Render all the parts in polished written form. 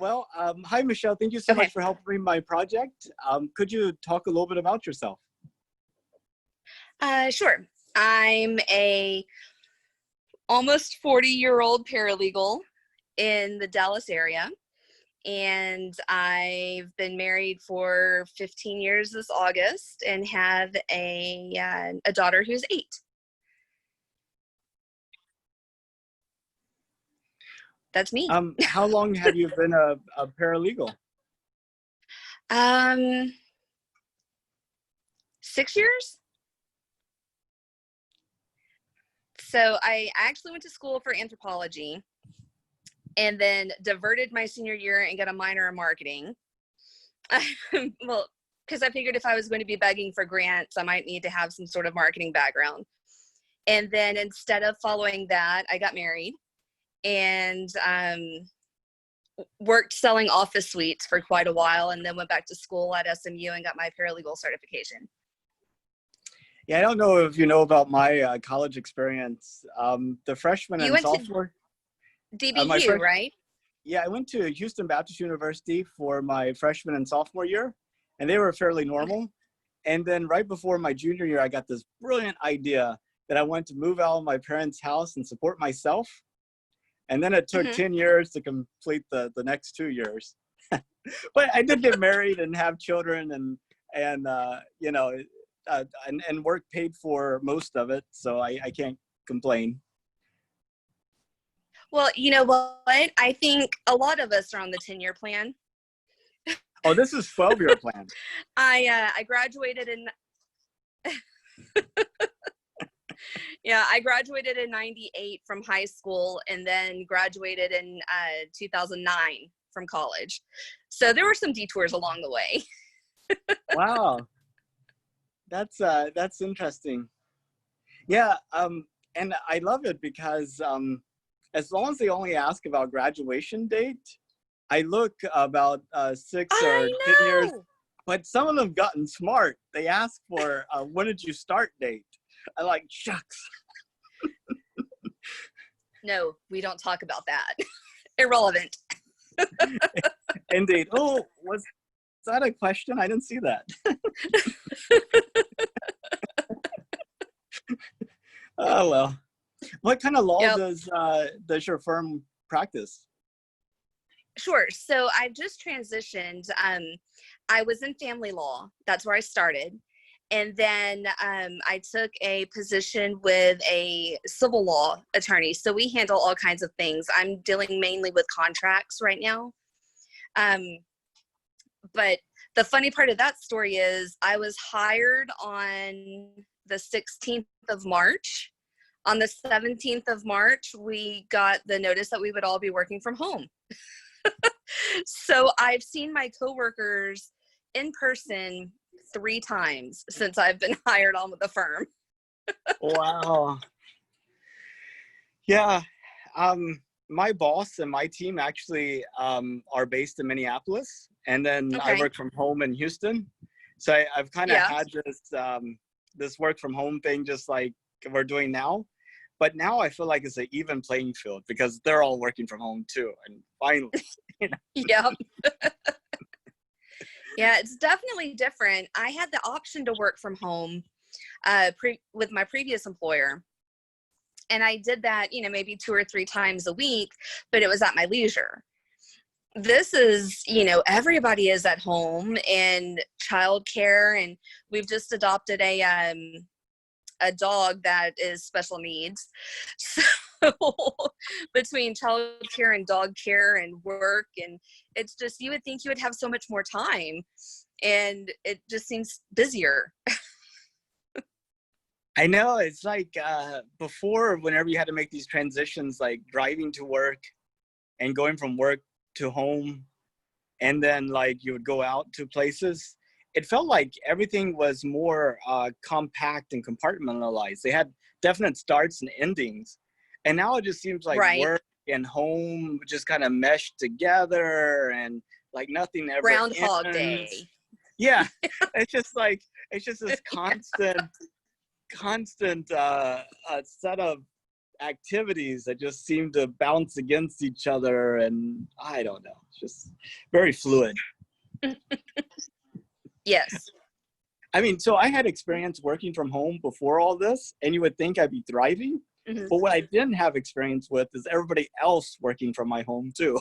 Hi, Michelle. Thank you so Okay. much for helping me my project. Could you talk a little bit about yourself? Sure. I'm a almost 40-year-old paralegal in the Dallas area, and I've been married for 15 years this August and have a daughter who's 8. That's me. How long have you been a paralegal? 6 years. So I actually went to school for anthropology and then diverted my senior year and got a minor in marketing. Well, because I figured if I was going to be begging for grants, I might need to have some sort of marketing background. And then instead of following that, I got married and worked selling office suites for quite a while, and then went back to school at SMU and got my paralegal certification. Yeah, I don't know if you know about my college experience. The freshman You and went to sophomore. DBU, right? Yeah, I went to Houston Baptist University for my freshman and sophomore year, and they were fairly normal. And then right before my junior year, I got this brilliant idea that I wanted to move out of my parents' house and support myself. And then it took 10 years to complete the next 2 years. But I did get married and have children and work paid for most of it. So I can't complain. Well, you know what? I think a lot of us are on the 10-year plan. Oh, this is 12-year plan. I graduated in I graduated in 98 from high school and then graduated in 2009 from college. So there were some detours along the way. Wow. That's interesting. Yeah, and I love it because as long as they only ask about graduation date, I look about 6 or 10 years. But some of them gotten smart. They ask for when did you start date? I like, shucks. No, we don't talk about that. Irrelevant. Indeed. Oh, was that a question? I didn't see that. Oh, well. What kind of law does your firm practice? Sure. So I've just transitioned. I was in family law. That's where I started. And then I took a position with a civil law attorney. So we handle all kinds of things. I'm dealing mainly with contracts right now. But the funny part of that story is I was hired on the 16th of March. On the 17th of March, we got the notice that we would all be working from home. So I've seen my coworkers in person 3 times since I've been hired on with the firm. Wow. Yeah. My boss and my team actually are based in Minneapolis, and then I work from home in Houston. So I've kind of had this work from home thing just like we're doing now. But now I feel like it's an even playing field because they're all working from home too. And finally, Yep. Yeah, it's definitely different. I had the option to work from home with my previous employer. And I did that, maybe 2 or 3 times a week, but it was at my leisure. This is, everybody is at home and childcare, and we've just adopted a dog that is special needs. So between child care and dog care and work, and it's just, you would think you would have so much more time, and it just seems busier. I know, it's like before, whenever you had to make these transitions, like driving to work and going from work to home, and then like you would go out to places, it felt like everything was more compact and compartmentalized. They had definite starts and endings. And now it just seems like work and home just kind of meshed together, and like nothing ever Groundhog ends. Day. Yeah, it's just this constant set of activities that just seem to bounce against each other, and I don't know, it's just very fluid. Yes. I mean, so I had experience working from home before all this, and you would think I'd be thriving. Mm-hmm. But what I didn't have experience with is everybody else working from my home too.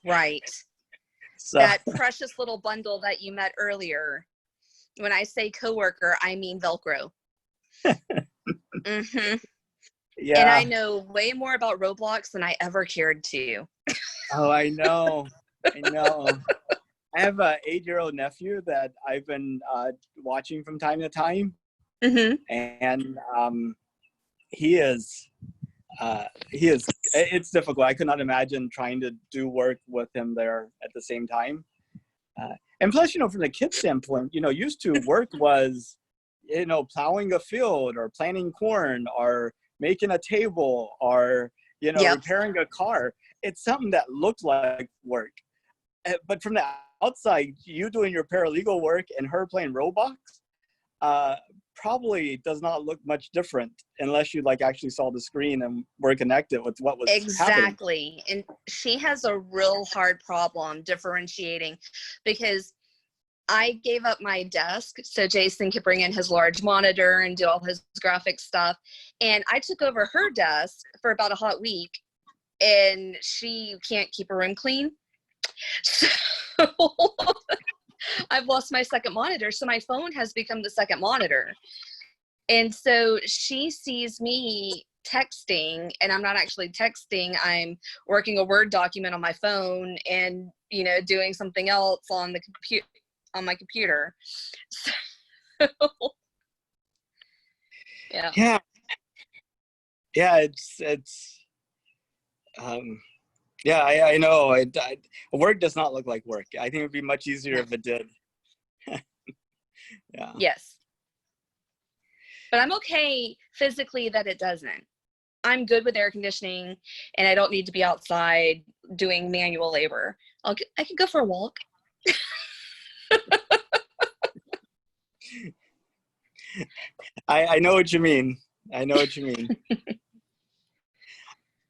Right. So That precious little bundle that you met earlier. When I say coworker, I mean Velcro. Mm-hmm. yeah. And I know way more about Roblox than I ever cared to. Oh, I know. I know. I have an 8-year-old nephew that I've been watching from time to time. Mm-hmm. And he is, it's difficult. I could not imagine trying to do work with him there at the same time. And plus, from the kid standpoint, used to work was, plowing a field or planting corn or making a table or, Yep. repairing a car. It's something that looked like work. But from the outside, you doing your paralegal work and her playing Roblox, probably does not look much different unless you actually saw the screen and were connected with what was exactly happening. And she has a real hard problem differentiating, because I gave up my desk so Jason could bring in his large monitor and do all his graphic stuff, and I took over her desk for about a hot week, and she can't keep her room clean, so I've lost my second monitor, so my phone has become the second monitor. And so she sees me texting, and I'm not actually texting. I'm working a Word document on my phone and, doing something else on the on my computer. So, yeah. Yeah. Yeah. Yeah, I know. Work does not look like work. I think it would be much easier if it did. Yeah. Yes. But I'm okay physically that it doesn't. I'm good with air conditioning, and I don't need to be outside doing manual labor. I can go for a walk. I know what you mean. I know what you mean.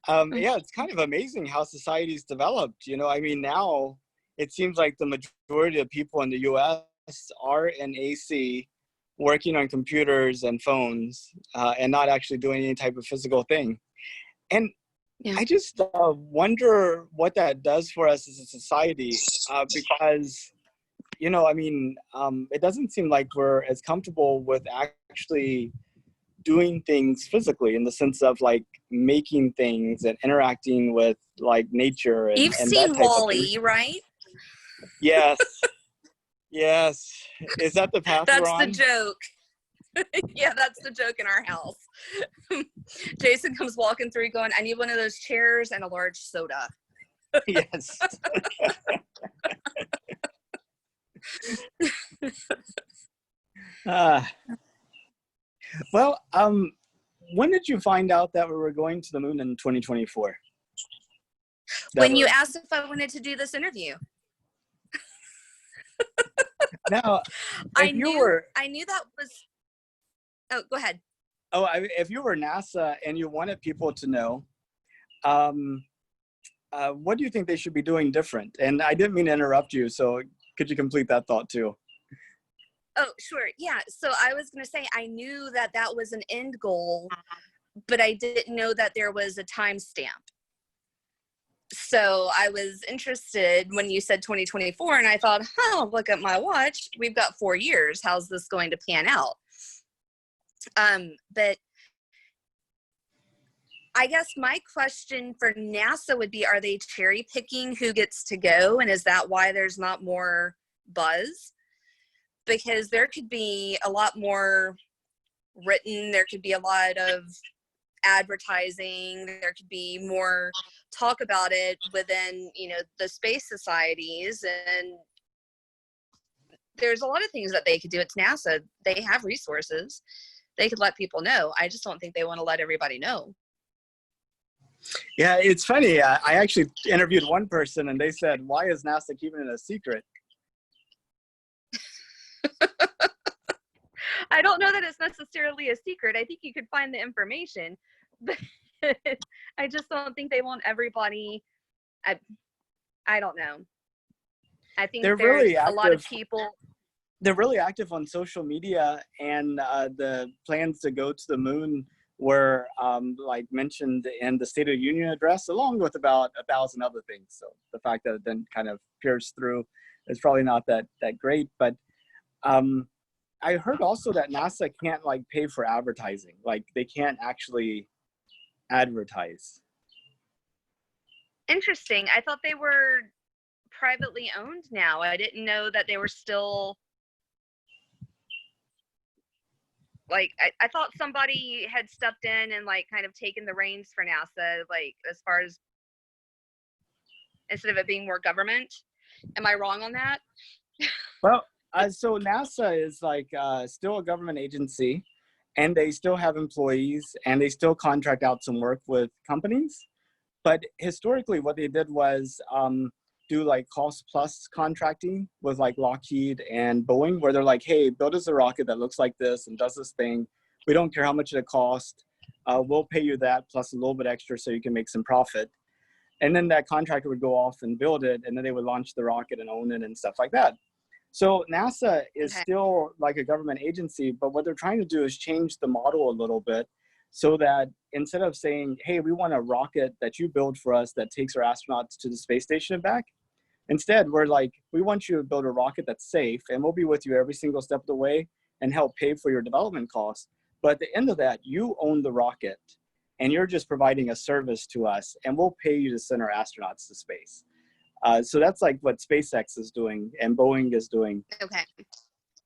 Yeah, it's kind of amazing how society's developed. Now it seems like the majority of people in the U.S. are in AC, working on computers and phones, and not actually doing any type of physical thing. And I just wonder what that does for us as a society, because, it doesn't seem like we're as comfortable with actually doing things physically, in the sense of making things and interacting with nature and You've that seen type of Wall-E, thing. right? Yes. Yes. Is that the path we're That's the on? joke. Yeah, that's the joke in our house. Jason comes walking through going, I need one of those chairs and a large soda. Yes. Well, when did you find out that we were going to the moon in 2024? When you asked if I wanted to do this interview. Now, I knew that was. Oh, go ahead. Oh, if you were NASA and you wanted people to know, what do you think they should be doing different? And I didn't mean to interrupt you, so could you complete that thought too? Oh, sure. Yeah. So I was going to say, I knew that was an end goal, but I didn't know that there was a timestamp. So I was interested when you said 2024, and I thought, look at my watch. We've got 4 years. How's this going to pan out? But I guess my question for NASA would be, are they cherry picking who gets to go? And is that why there's not more buzz? Because there could be a lot more written. There could be a lot of advertising. There could be more talk about it within, the space societies. And there's a lot of things that they could do. It's NASA. They have resources. They could let people know. I just don't think they want to let everybody know. Yeah, it's funny. I actually interviewed one person and they said, why is NASA keeping it a secret? I don't know that it's necessarily a secret. I think you could find the information, but I just don't think they want everybody. I don't know. I think They're there's really a lot of active. people. They're really active on social media, and the plans to go to the moon were like mentioned in the State of the Union address, along with about 1,000 other things. So the fact that it then kind of pierced through is probably not that great. But I heard also that NASA can't like pay for advertising, like they can't actually advertise. Interesting. I thought they were privately owned now. I didn't know that they were still like I thought somebody had stepped in and like kind of taken the reins for NASA, like as far as instead of it being more government. Am I wrong on that? Well, so NASA is like still a government agency, and they still have employees, and they still contract out some work with companies. But historically, what they did was do like cost plus contracting with like Lockheed and Boeing, where they're like, hey, build us a rocket that looks like this and does this thing. We don't care how much it costs. We'll pay you that plus a little bit extra so you can make some profit. And then that contractor would go off and build it, and then they would launch the rocket and own it and stuff like that. So NASA is Okay. still like a government agency, but what they're trying to do is change the model a little bit so that instead of saying, hey, we want a rocket that you build for us that takes our astronauts to the space station and back, instead, we're like, we want you to build a rocket that's safe, and we'll be with you every single step of the way and help pay for your development costs. But at the end of that, you own the rocket, and you're just providing a service to us, and we'll pay you to send our astronauts to space. So that's like what SpaceX is doing and Boeing is doing. Okay.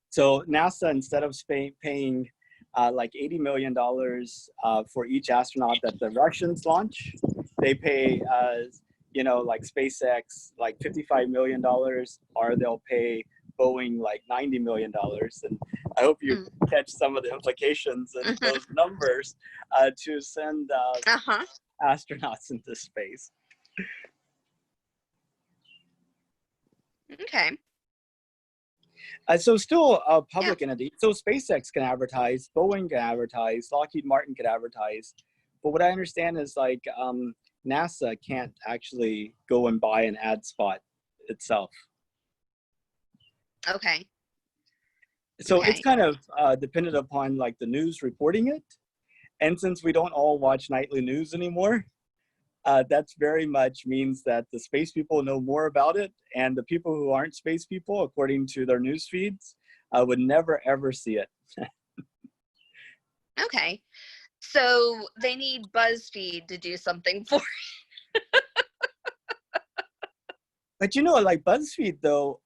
So NASA, instead of paying like $80 million for each astronaut that the Russians launch, they pay, like SpaceX like $55 million, or they'll pay Boeing like $90 million. And I hope you catch some of the implications and those numbers to send astronauts into space. Okay. So still a public entity. So SpaceX can advertise, Boeing can advertise, Lockheed Martin can advertise. But what I understand is like NASA can't actually go and buy an ad spot itself. Okay. So it's kind of dependent upon like the news reporting it. And since we don't all watch nightly news anymore, that's very much means that the space people know more about it, and the people who aren't space people, according to their news feeds, would never ever see it. Okay. So they need BuzzFeed to do something for it. But like BuzzFeed though,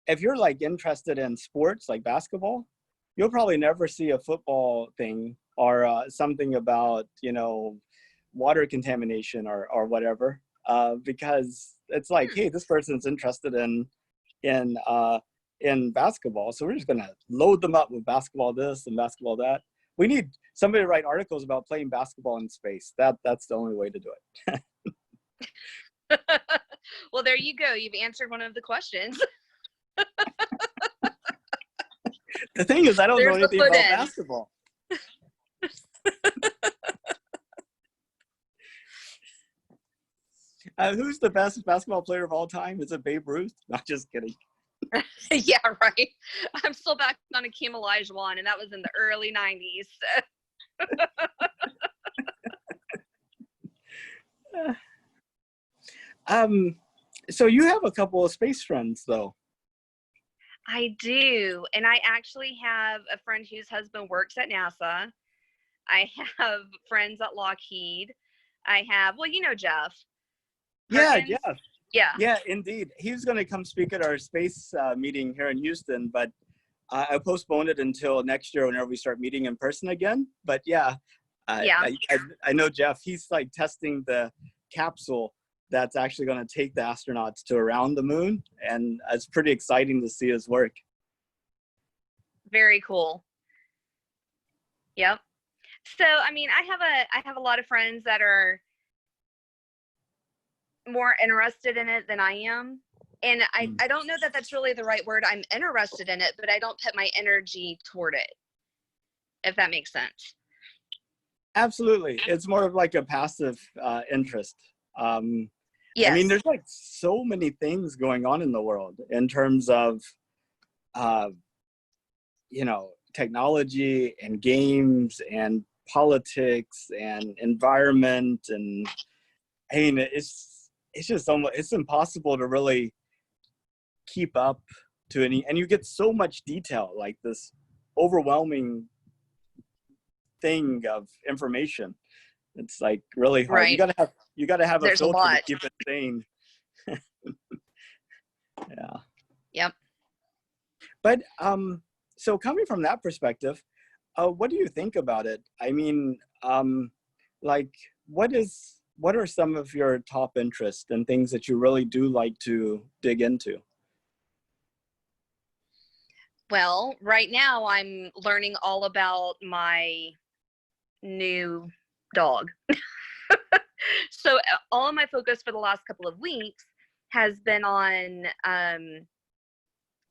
if you're like interested in sports like basketball, you'll probably never see a football thing or something about water contamination or whatever, because it's like, hey, this person's interested in basketball, so we're just gonna load them up with basketball this and basketball that. We need somebody to write articles about playing basketball in space. That's the only way to do it. Well, there you go. You've answered one of the questions. The thing is, I don't know anything about basketball. Who's the best basketball player of all time? Is it Babe Ruth? Not just kidding. Yeah, right. I'm still back on Akeem Olajuwon, and that was in the early 90s. So you have a couple of space friends, though. I do, and I actually have a friend whose husband works at NASA. I have friends at Lockheed. I have, well, Jeff. Yeah, Perkins? Jeff. Yeah, indeed. He was going to come speak at our space meeting here in Houston, but I postponed it until next year whenever we start meeting in person again. But I know Jeff. He's like testing the capsule that's actually going to take the astronauts to around the moon, and it's pretty exciting to see his work. Very cool. Yep. So, I mean, I have a lot of friends that are more interested in it than I am. And I don't know that that's really the right word. I'm interested in it, but I don't put my energy toward it, if that makes sense. Absolutely. It's more of like a passive interest. I mean, Yes. there's like so many things going on in the world in terms of, uh, technology and games and politics and environment. And I mean, it's just almost, it's impossible to really keep up to any, and you get so much detail, like this overwhelming thing of information. It's like really hard. Right. You gotta have a There's a filter to lot. keep it sane. Yeah. Yep. But so coming from that perspective, what do you think about it? I mean, like what are some of your top interests and things that you really do like to dig into? Well, right now I'm learning all about my new dog. So all of my focus for the last couple of weeks has been on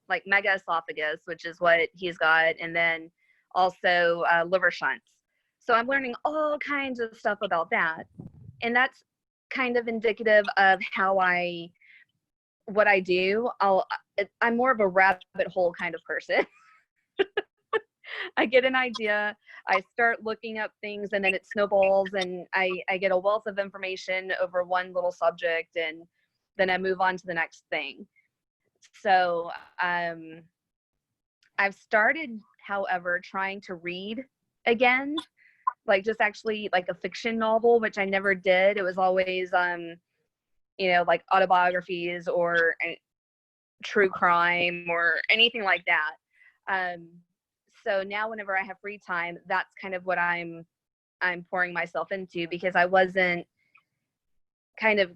like mega esophagus, which is what he's got, and then also liver shunts. So I'm learning all kinds of stuff about that, and that's kind of indicative of what I do. I'm more of a rabbit hole kind of person. I get an idea, I start looking up things, and then it snowballs, and I get a wealth of information over one little subject, and then I move on to the next thing. So I've started, however, trying to read again, like just actually like a fiction novel, which I never did. It was always, like autobiographies or true crime or anything like that. So now whenever I have free time, that's kind of what I'm pouring myself into, because I wasn't kind of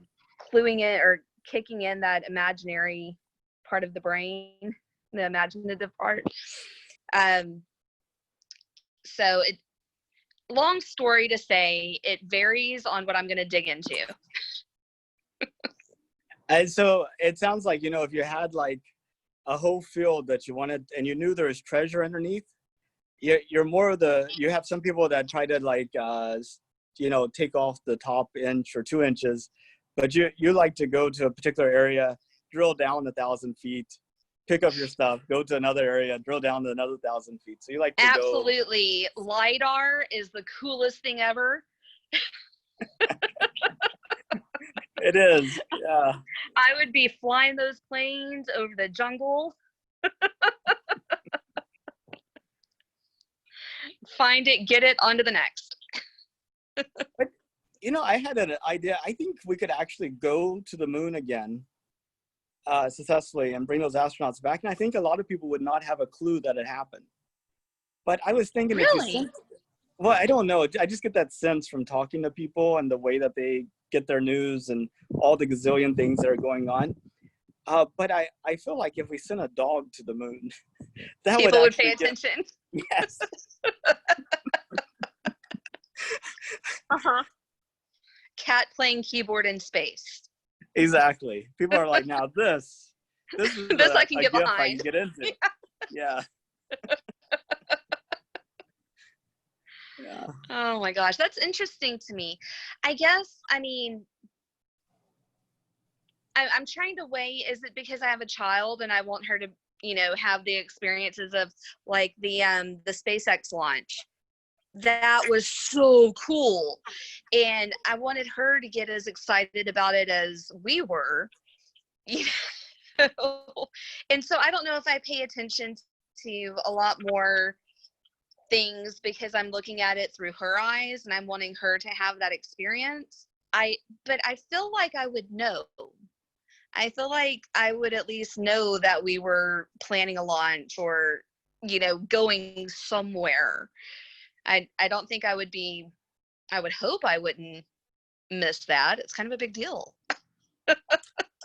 cluing it or kicking in that imaginary part of the brain, the imaginative part. So long story to say, it varies on what I'm going to dig into. And so it sounds like, if you had like a whole field that you wanted and you knew there was treasure underneath, you're more of you have some people that try to like, take off the top inch or 2 inches, but you like to go to a particular area, drill down 1,000 feet, pick up your stuff, go to another area, drill down to another 1,000 feet. So you like to Absolutely. LiDAR is the coolest thing ever. It is, yeah. I would be flying those planes over the jungle. Find it, get it, on to the next. But, I had an idea. I think we could actually go to the moon again successfully and bring those astronauts back. And I think a lot of people would not have a clue that it happened. But I was thinking, Really? well, I don't know. I just get that sense from talking to people and the way that they get their news and all the gazillion things that are going on. But I feel like if we sent a dog to the moon, that people would pay attention. Yes. Uh-huh. Cat playing keyboard in space. Exactly. People are like, now this is this I can get behind. I can get into. Yeah. Yeah. Oh my gosh, that's interesting to me. I guess, I'm trying to weigh, is it because I have a child and I want her to, have the experiences of like the SpaceX launch? That was so cool. And I wanted her to get as excited about it as we were. And so I don't know if I pay attention to a lot more things because I'm looking at it through her eyes and I'm wanting her to have that experience. But I feel like I would know. I feel like I would at least know that we were planning a launch or, going somewhere. I don't think I would hope I wouldn't miss that. It's kind of a big deal.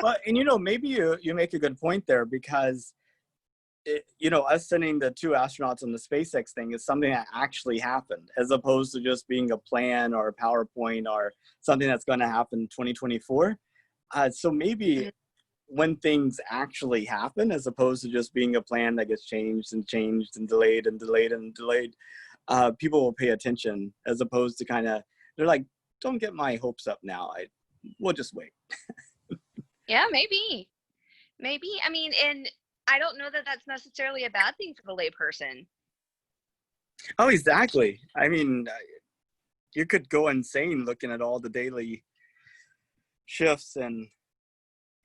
Well, and maybe you make a good point there, because us sending the 2 astronauts on the SpaceX thing is something that actually happened, as opposed to just being a plan or a PowerPoint or something that's going to happen in 2024. So maybe when things actually happen, as opposed to just being a plan that gets changed and changed and delayed and delayed and delayed, people will pay attention, as opposed to kind of, they're like, don't get my hopes up now. We'll just wait. Yeah, maybe. I mean, and I don't know that that's necessarily a bad thing for the layperson. Oh, exactly. I mean, you could go insane looking at all the daily shifts and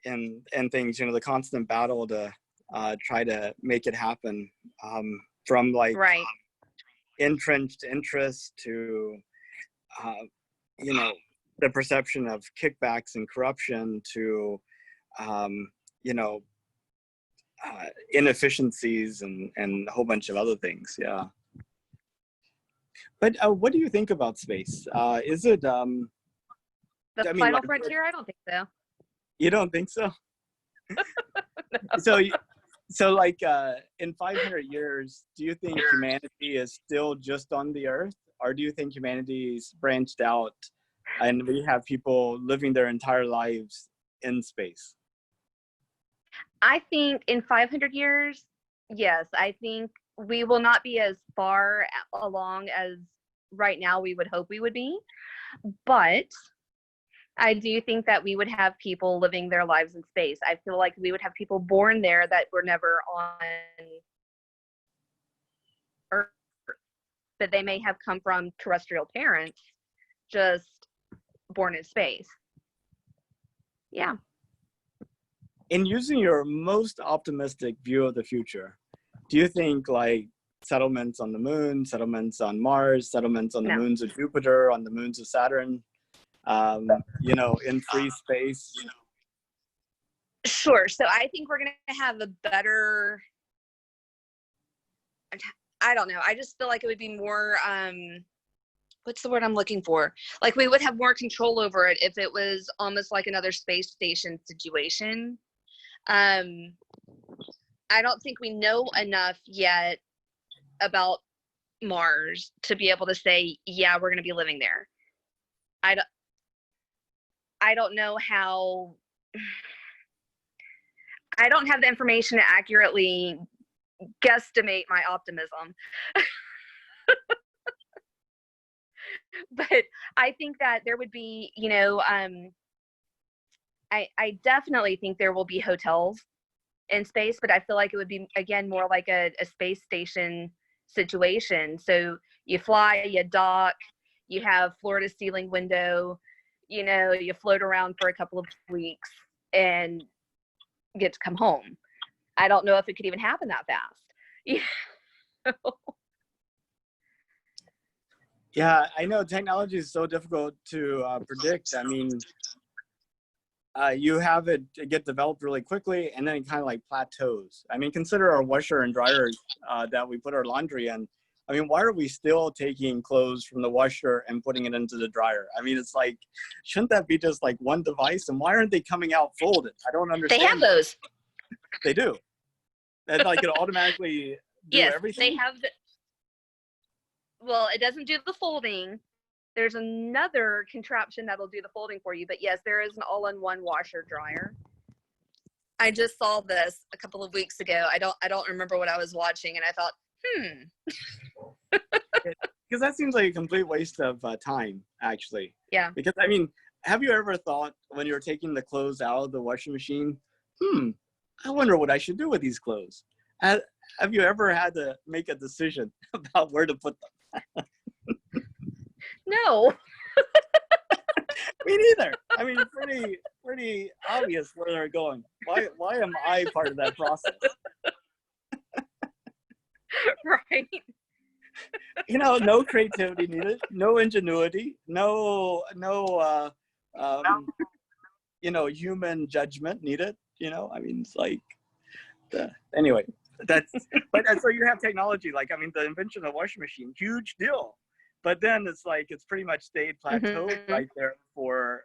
things, the constant battle to try to make it happen, from like Right. entrenched interest to the perception of kickbacks and corruption to inefficiencies and a whole bunch of other things. Yeah. But what do you think about space? Is it the final frontier? I don't think so. You don't think so? No. So like in 500 years, do you think humanity is still just on the Earth, or do you think humanity's branched out and we have people living their entire lives in space? I think in 500 years, yes, I think we will not be as far along as right now we would hope we would be. But I do think that we would have people living their lives in space. I feel like we would have people born there that were never on Earth, but they may have come from terrestrial parents, just born in space. Yeah. In using your most optimistic view of the future, do you think like settlements on the moon, settlements on Mars, settlements on the moons of Jupiter, on the moons of Saturn, in free space? Sure. So I think we're going to have a better, I don't know. I just feel like it would be more, what's the word I'm looking for? Like we would have more control over it if it was almost like another space station situation. I don't think we know enough yet about Mars to be able to say, yeah, we're going to be living there. I don't know how, I don't have the information to accurately guesstimate my optimism. But I think that there would be, I definitely think there will be hotels in space, but I feel like it would be, again, more like a space station situation. So you fly, you dock, you have floor to ceiling window, you float around for a couple of weeks and get to come home. I don't know if it could even happen that fast. Yeah, I know technology is so difficult to predict. I mean, you have it get developed really quickly, and then it kind of like plateaus. I mean, consider our washer and dryers that we put our laundry in. I mean, why are we still taking clothes from the washer and putting it into the dryer? I mean, it's like, shouldn't that be just like one device? And why aren't they coming out folded? I don't understand. They have those. They do. And like it automatically do everything? They have well, it doesn't do the folding. There's another contraption that'll do the folding for you, but yes, there is an all-in-one washer dryer. I just saw this a couple of weeks ago. I don't remember what I was watching, and I thought, Because that seems like a complete waste of time, actually. Yeah. Because I mean, have you ever thought when you're taking the clothes out of the washing machine, I wonder what I should do with these clothes? Have you ever had to make a decision about where to put them? No. Me neither. I mean, pretty obvious where they're going. Why am I part of that process? Right. No creativity needed, no ingenuity, no human judgment needed. I mean, it's like, anyway, but so you have technology, like, I mean, the invention of the washing machine, huge deal. But then it's like, it's pretty much stayed plateaued right there for,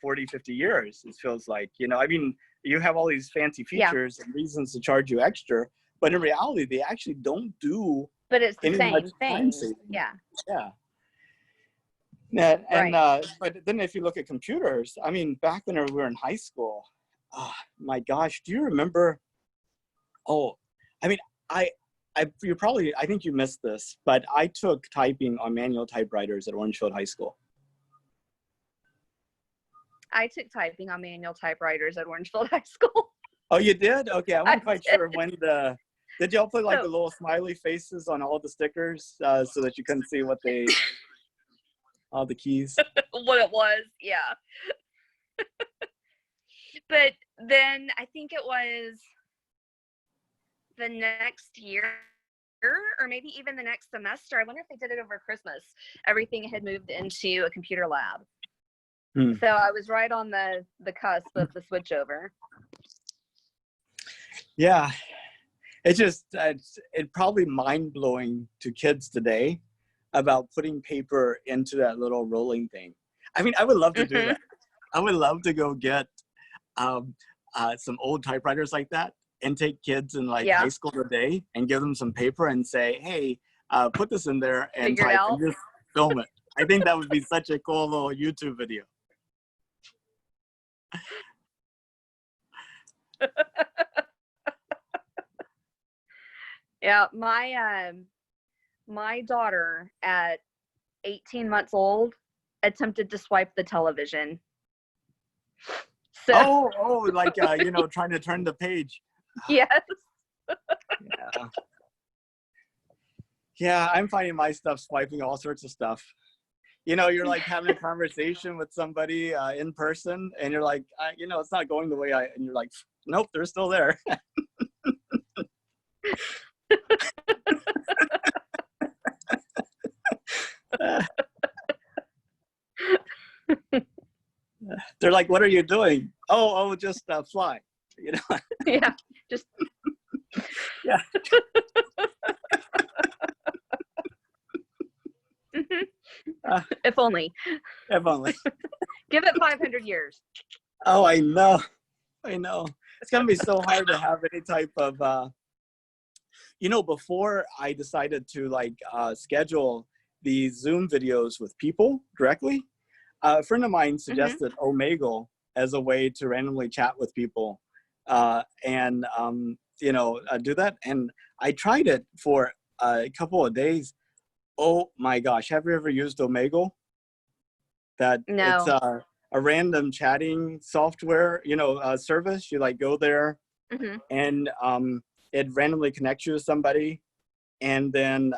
40, 50 years, it feels like, I mean, you have all these fancy features and reasons to charge you extra, but in reality, they actually don't do. But it's the same thing. Yeah. But then if you look at computers, I mean, back when we were in high school, oh my gosh, do you remember? Oh, I mean, I think you missed this, but I took typing on manual typewriters at Orangefield High School. I took typing on manual typewriters at Orangefield High School. Oh, you did? Okay, I I wasn't quite did. sure when did y'all put like So- the little smiley faces on all the stickers so that you couldn't see all the keys? what it was, yeah. But then I think it was the next year, or maybe even the next semester. I wonder if they did it over Christmas. Everything had moved into a computer lab. So I was right on the cusp of the switchover. Yeah, it's probably mind-blowing to kids today about putting paper into that little rolling thing. I mean, I would love to do that. I would love to go get some old typewriters like that and take kids in like high school today and give them some paper and say, hey, put this in there and Figure it type out. and just film it. I think that would be such a cool little YouTube video. Yeah, my daughter at 18 months old attempted to swipe the television. So, Like trying to turn the page. yes. Yeah. Yeah, I'm finding my stuff swiping all sorts of stuff. You're like having a conversation with somebody in person, and you're like, it's not going the way and you're like, nope, they're still there. They're like, what are you doing? Oh, just fly. Yeah, just yeah. If only. If only. Give it 500 years. Oh, I know. It's gonna be so hard to have any type of before I decided to schedule these Zoom videos with people directly, a friend of mine suggested Omegle as a way to randomly chat with people and do that. And I tried it for a couple of days. Oh my gosh, have you ever used Omegle? No. It's a random chatting software, service. You go there and it randomly connects you to somebody, and then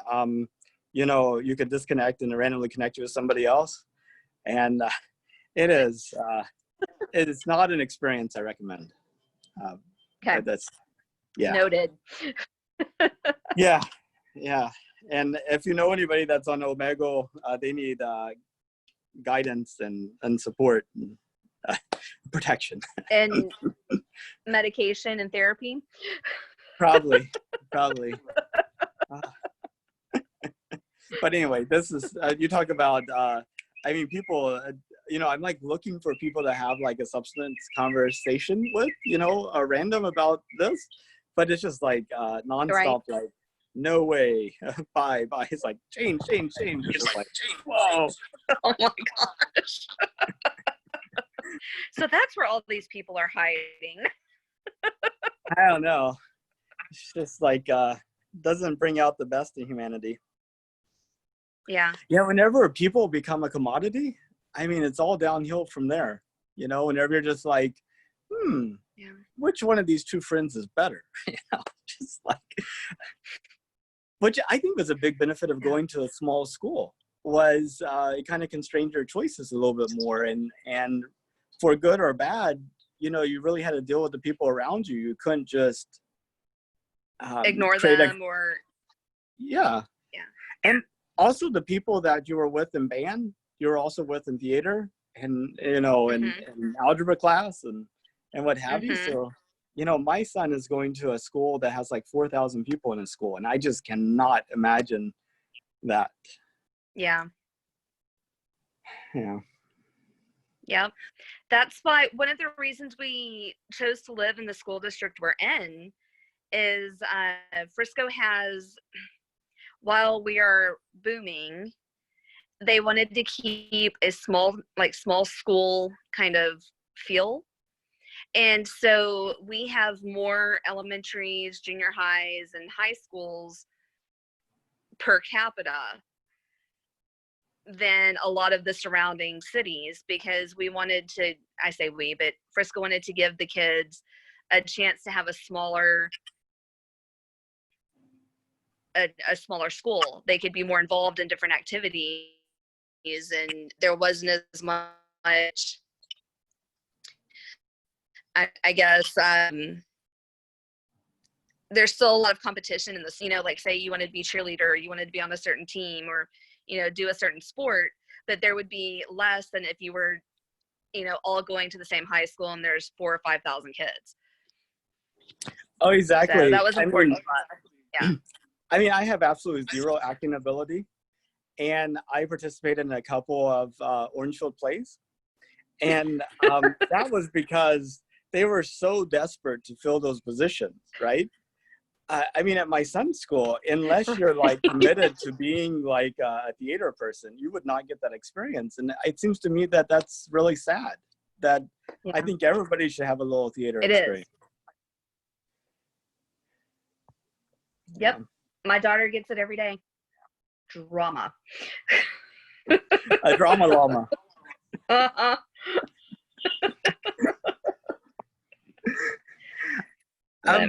you could disconnect and randomly connect you to somebody else. And it is not an experience I recommend. Okay. That's noted. Yeah. And if you know anybody that's on Omegle, they need guidance and support and protection. And medication and therapy. Probably. But anyway, this is you talk about people, I'm like looking for people to have like a substance conversation with, random about this, but it's just like nonstop, right. Like, no way, bye. It's like change. It's just like, whoa. Oh my gosh. So that's where all these people are hiding. I don't know. It's just like doesn't bring out the best in humanity. Yeah. Whenever people become a commodity, I mean, it's all downhill from there. Whenever you're just like, which one of these two friends is better? Just like, which I think was a big benefit of going to a small school, was it kind of constrained your choices a little bit more, and for good or bad, you really had to deal with the people around you. You couldn't just ignore them yeah. And also the people that you were with in band, you were also with in theater and in algebra class and what have you. So my son is going to a school that has like 4,000 people in his school, and I just cannot imagine that. Yeah. Yep. That's why one of the reasons we chose to live in the school district we're in is Frisco has, while we are booming, they wanted to keep a small school kind of feel. And so we have more elementaries, junior highs, and high schools per capita than a lot of the surrounding cities, because we wanted to, I say we, but Frisco wanted to give the kids a chance to have a smaller school. They could be more involved in different activities, and there wasn't as much, I guess, there's still a lot of competition in this, like say you wanted to be cheerleader, you wanted to be on a certain team, or, do a certain sport, but there would be less than if you were, all going to the same high school and there's 4,000 or 5,000 kids. Oh, exactly. So that was important. Yeah. I mean, I have absolutely zero acting ability, and I participated in a couple of Orangefield plays, and that was because they were so desperate to fill those positions, right? I mean, at my son's school, unless you're like committed to being like a theater person, you would not get that experience. And it seems to me that that's really sad. That I think everybody should have a little theater experience. Yep. Yeah. My daughter gets it every day. Drama. A drama llama.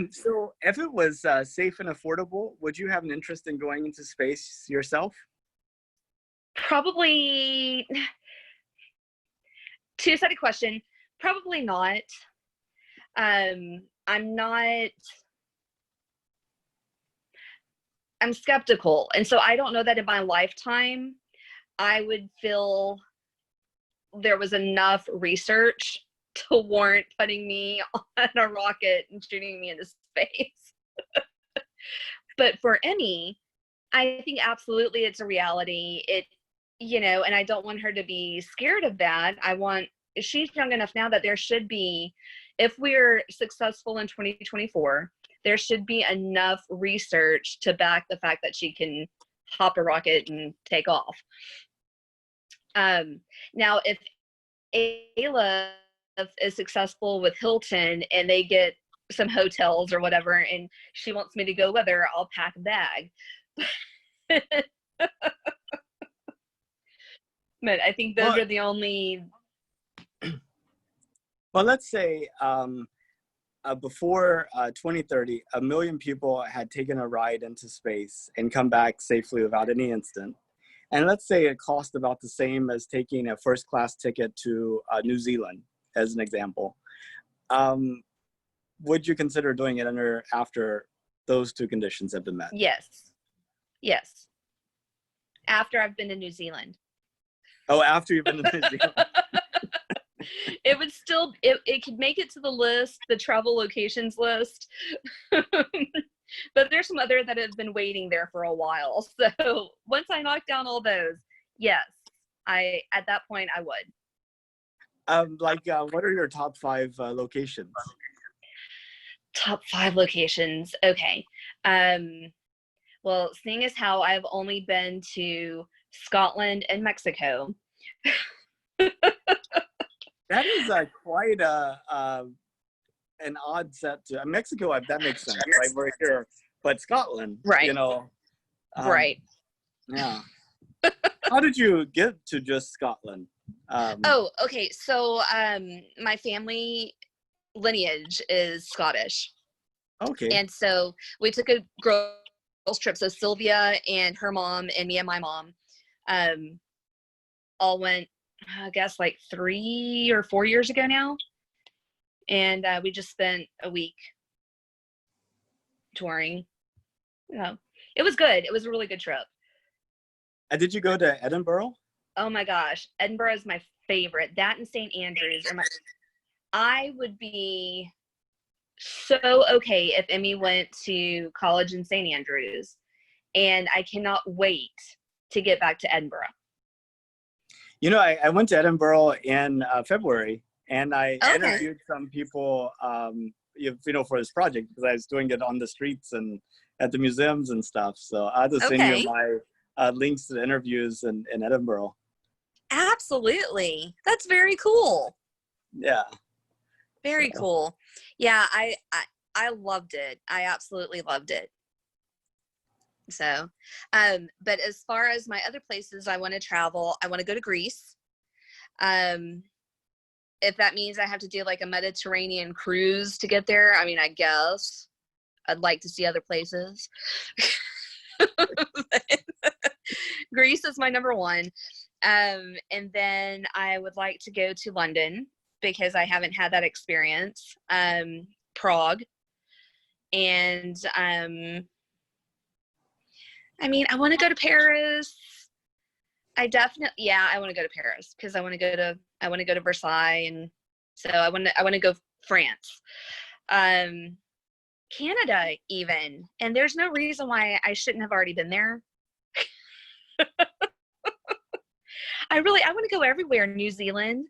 So if it was safe and affordable, would you have an interest in going into space yourself? Probably. Two-sided question. Probably not. I'm skeptical. And so I don't know that in my lifetime, I would feel there was enough research to warrant putting me on a rocket and shooting me into space. But for Emmy, I think absolutely it's a reality. And I don't want her to be scared of that. She's young enough now that there should be, if we're successful in 2024, there should be enough research to back the fact that she can hop a rocket and take off. Now, if Ayla is successful with Hilton and they get some hotels or whatever, and she wants me to go with her, I'll pack a bag. But I think those are the only. Well, let's say before 2030, 1 million people had taken a ride into space and come back safely without any incident. And let's say it cost about the same as taking a first-class ticket to New Zealand, as an example. Would you consider doing it after those two conditions have been met? Yes. Yes. After I've been to New Zealand. Oh, after you've been to New Zealand. It would still, it could make it to the list, the travel locations list. But there's some other that have been waiting there for a while. So once I knock down all those, yes, at that point I would. What are your top 5 locations? Top 5 locations. Okay. Well, seeing as how I've only been to Scotland and Mexico. That is quite an odd set to Mexico. That makes sense, right? We're here, but Scotland, right? Right. Yeah. How did you get to just Scotland? Okay. So, my family lineage is Scottish. Okay. And so we took a girls' trip. So Sylvia and her mom and me and my mom, all went, I guess, like 3 or 4 years ago now. And we just spent a week touring. It was good. It was a really good trip. Did you go to Edinburgh? Oh my gosh. Edinburgh is my favorite. That and St. Andrews are I would be so okay if Emmy went to college in St. Andrews. And I cannot wait to get back to Edinburgh. I went to Edinburgh in February, and I interviewed some people, for this project, because I was doing it on the streets and at the museums and stuff. So I'll just send you my links to the interviews in Edinburgh. Absolutely. That's very cool. Yeah. Very So, cool. Yeah, I loved it. I absolutely loved it. So, but as far as my other places I want to travel, I want to go to Greece. Um, if that means I have to do like a Mediterranean cruise to get there, I mean, I guess I'd like to see other places. Greece is my number one. And then I would like to go to London because I haven't had that experience. Prague. And I mean, I want to go to Paris. I want to go to Paris because I want to go to Versailles, and so I want to go France. Canada even, and there's no reason why I shouldn't have already been there. I want to go everywhere. New Zealand,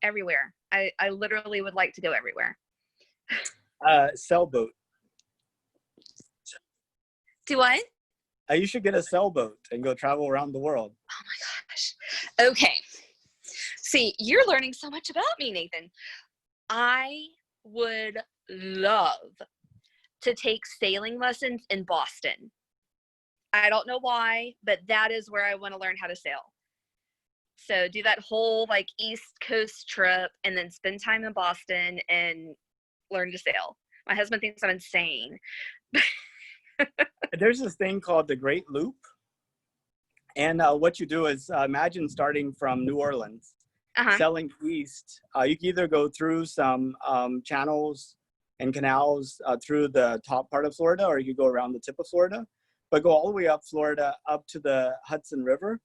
everywhere. I literally would like to go everywhere. sailboat. Do what? You should get a sailboat and go travel around the world. Oh my gosh. Okay. See, you're learning so much about me, Nathan. I would love to take sailing lessons in Boston. I don't know why, but that is where I want to learn how to sail. So do that whole like East Coast trip and then spend time in Boston and learn to sail. My husband thinks I'm insane. There's this thing called the Great Loop. And what you do is imagine starting from New Orleans, sailing east. You can either go through some channels and canals through the top part of Florida, or you could go around the tip of Florida, but go all the way up Florida, up to the Hudson River,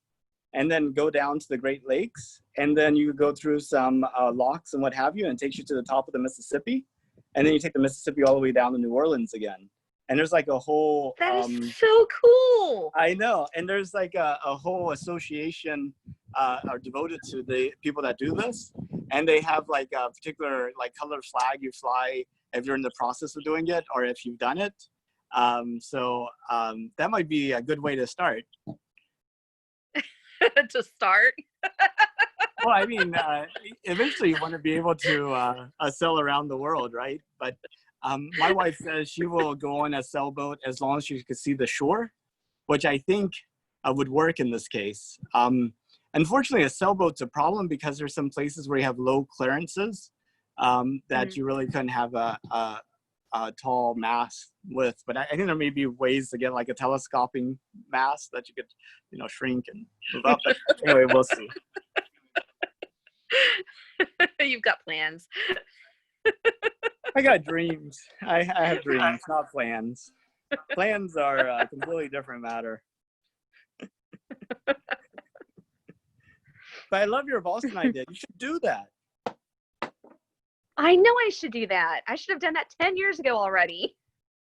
and then go down to the Great Lakes. And then you go through some locks and what have you, and it takes you to the top of the Mississippi. And then you take the Mississippi all the way down to New Orleans again. And there's like a whole... That is so cool. I know. And there's like a whole association are devoted to the people that do this. And they have like a particular like color flag you fly if you're in the process of doing it or if you've done it. So that might be a good way to start. To start? Well, I mean, eventually you want to be able to sail around the world, right? But my wife says she will go on a sailboat as long as she can see the shore, which I think would work in this case. Unfortunately, a sailboat's a problem because there's some places where you have low clearances that you really couldn't have a tall mast with. But I think there may be ways to get like a telescoping mast that you could, shrink and move up. But anyway, we'll see. You've got plans. I got dreams. I have dreams, not plans. Plans are a completely different matter. But I love your Boston idea. You should do that. I know I should do that. I should have done that 10 years ago already.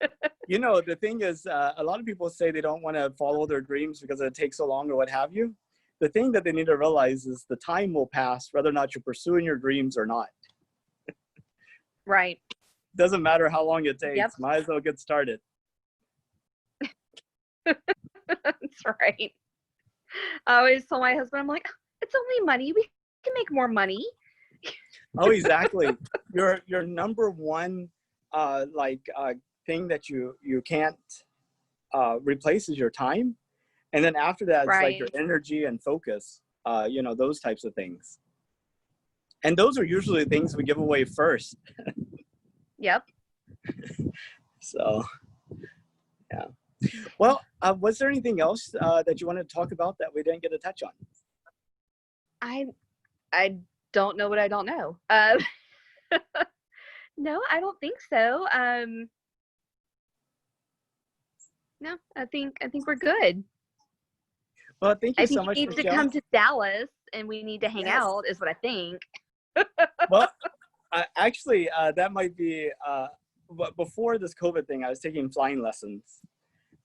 The thing is, a lot of people say they don't want to follow their dreams because it takes so long or what have you. The thing that they need to realize is the time will pass whether or not you're pursuing your dreams or not. Right. Doesn't matter how long it takes. Yep. Might as well get started. That's right. I always tell my husband, I'm like, it's only money. We can make more money. Oh, exactly. Your number one thing that you can't replace is your time. And then after that, it's like your energy and focus, those types of things. And those are usually the things we give away first. Yep. So, yeah. Well, was there anything else that you wanted to talk about that we didn't get to touch on? I don't know what I don't know. No, I don't think so. No, I think we're good. Well, thank you so much. I think you need to come to Dallas and we need to hang out is what I think. Well, actually, that might be, before this COVID thing, I was taking flying lessons.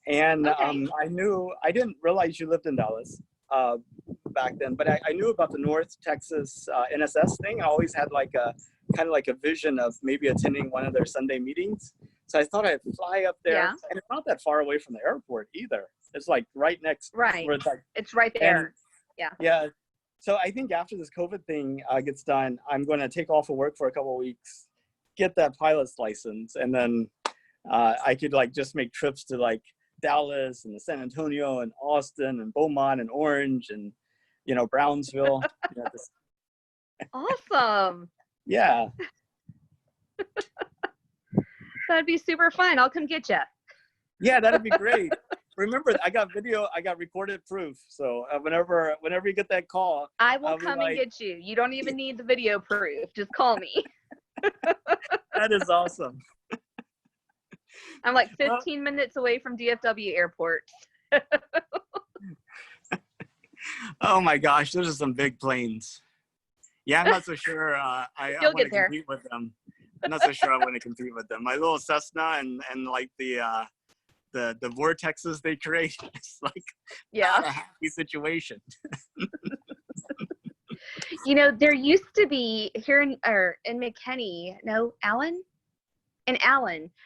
And I didn't realize you lived in Dallas back then, but I knew about the North Texas NSS thing. I always had like a kind of like a vision of maybe attending one of their Sunday meetings. So I thought I'd fly up there. Yeah. And it's not that far away from the airport either. It's like right next. Right. Where it's, like, it's right there. Yeah. So I think after this COVID thing gets done, I'm going to take off of work for a couple of weeks, get that pilot's license, and then I could like just make trips to like Dallas and San Antonio and Austin and Beaumont and Orange and, you know, Brownsville. You know, just, Awesome. yeah. That'd be super fun. I'll come get you. Yeah, that'd be great. Remember, I got video, I got recorded proof. So whenever you get that call, I will I'll be come like, and get you. You don't even need the video proof. Just call me. that is awesome. I'm like 15 minutes away from DFW airport. Oh my gosh, those are some big planes. Yeah, I'm not so sure I You'll want get to there. compete with them. I'm not so sure I want to compete with them. My little Cessna and like the vortexes they create, it's like Yeah. not a happy situation. You know, there used to be here in McKinney, Allen,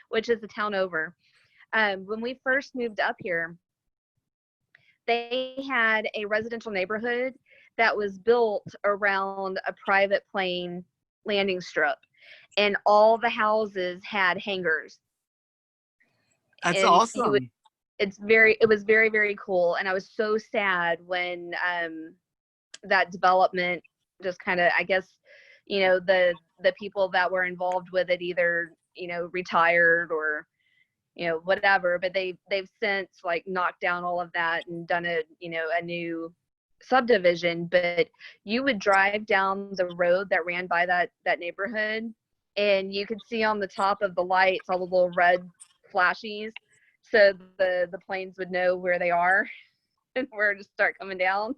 which is the town over. When we first moved up here, they had a residential neighborhood that was built around a private plane landing strip, and all the houses had hangars. That's And awesome. it was very, very cool. And I was so sad when that development just kind of, I guess, you know, the people that were involved with it either, you know, retired or, you know, whatever, but they've since like knocked down all of that and done a new subdivision. But you would drive down the road that ran by that neighborhood, and you could see on the top of the lights all the little red flashies, so the planes would know where they are and where to start coming down.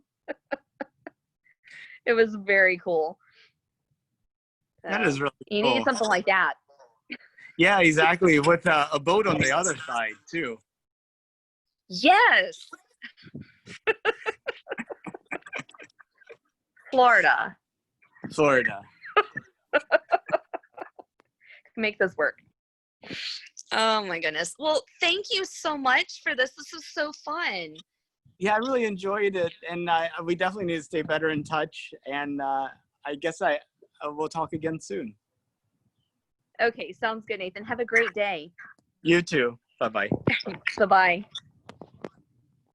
It was very cool. That is really you cool. need something like that. Yeah, exactly. With a boat on the other side too. Yes. Florida. Make this work. Oh my goodness. Well, thank you so much for this. This was so fun. Yeah, I really enjoyed it, and we definitely need to stay better in touch. And I guess we'll talk again soon. Okay, sounds good, Nathan. Have a great day. You too. Bye-bye. Bye-bye.